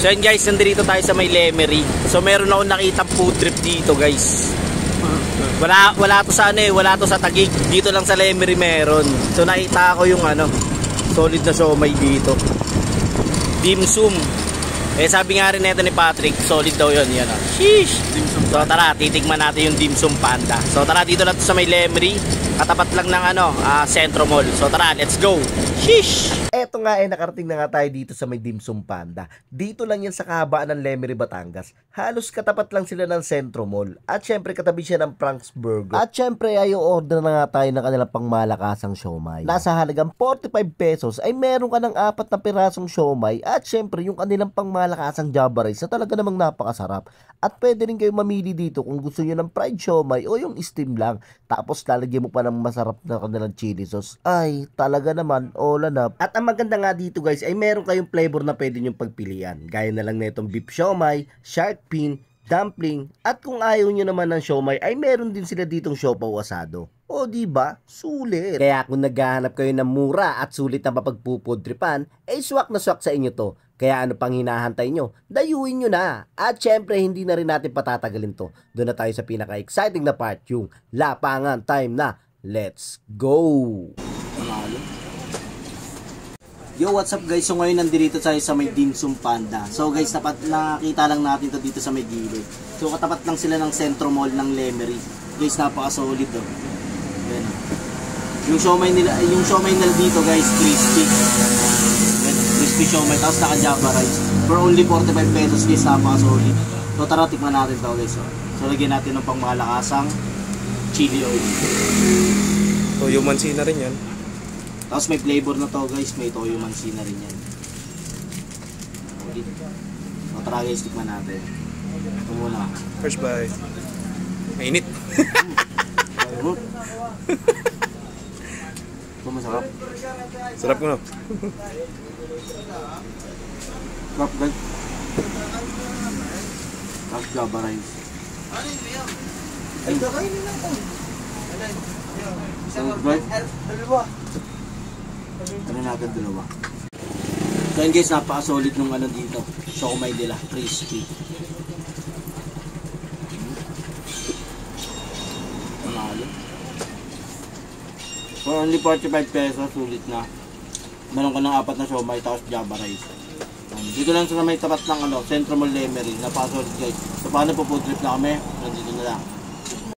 So yun guys, nandito tayo sa may Lemery. So meron ako nakitang food trip dito guys. Wala to sa ano eh, wala to sa Taguig. Dito lang sa Lemery meron. So nakita ko yung ano, solid na siomai dito. Dim sum. Eh sabi nga rin nito ni Patrick, solid daw yun. Yan, sheesh. So tara, titikman natin yung dim sum panda. So tara, dito lang to sa may Lemery. Katapat lang ng ano, Centro Mall. So tara, let's go. Sheesh! Eto nga nakarating na nga tayo dito sa may Dim Sum Panda. Dito lang yan sa kahabaan ng Lemery, Batangas. Halos katapat lang sila ng Centro Mall. At syempre katabi siya ng Frank's Burger. At syempre ay order na nga tayo ng kanilang pangmalakasang siomai. Nasa halagang 45 pesos ay meron ka ng 4 na pirasong siomai. At syempre yung kanilang pangmalakasang Java rice na talaga namang napakasarap. At pwede rin kayo mamili dito kung gusto nyo ng fried siomai o yung steam lang. Tapos lalagyan mo pa ng masarap na kanilang chili sauce. Ay, talaga naman, all up. At ang maganda nga dito guys ay meron kayong flavor na pwede nyong pagpilian. Gaya na lang nitong beef siomai, shark fin, dumpling, at kung ayaw nyo naman ng siomai ay meron din sila ditong siopaw asado. O diba? Sulit. Kaya kung naghahanap kayo ng mura at sulit na mapagpupudripan, ay swak na swak sa inyo to. Kaya ano pang hinahantay nyo? Dayuin nyo na. At syempre hindi na rin natin patatagalin to. Doon na tayo sa pinaka-exciting na part, yung lapangan time na. Let's go! Yo, what's up guys? So ngayon nandito tayo sa may Dim Sum Panda. So guys, nakita lang natin to dito sa may gilid. So katapat lang sila ng Centro Mall ng Lemery. Guys, napaka-solid oh. Yan. Yung siomai nila dito guys, crispy. Yan, crispy siomai tapos naka-Java rice. For only 45 pesos guys, napaka-solid. So tara, tikman natin to guys. So lagyan natin ng pangmalakasang chili oil. Toyo mansi na rin yan. Tapos may flavor na to guys, may toyo mansi na rin yan. So tara guys, tikman natin. Ito muna. First bite. Mainit. Ito masarap. Sarap mo na. Sarap guys. Tapos Java rice. Ay, kakainin lang po. So guys, ano natin dalawa. So yun guys, napaka-solid nung ano dito. Siomai nila, crispy. For only 45 pesos, sulit na. Meron ka ng 4 na siomai, tapos Java rice. Dito lang sa may tapat ng Centro Mall Lemery. Napaka-solid guys. So paano po food trip na kami? Nandito na lang.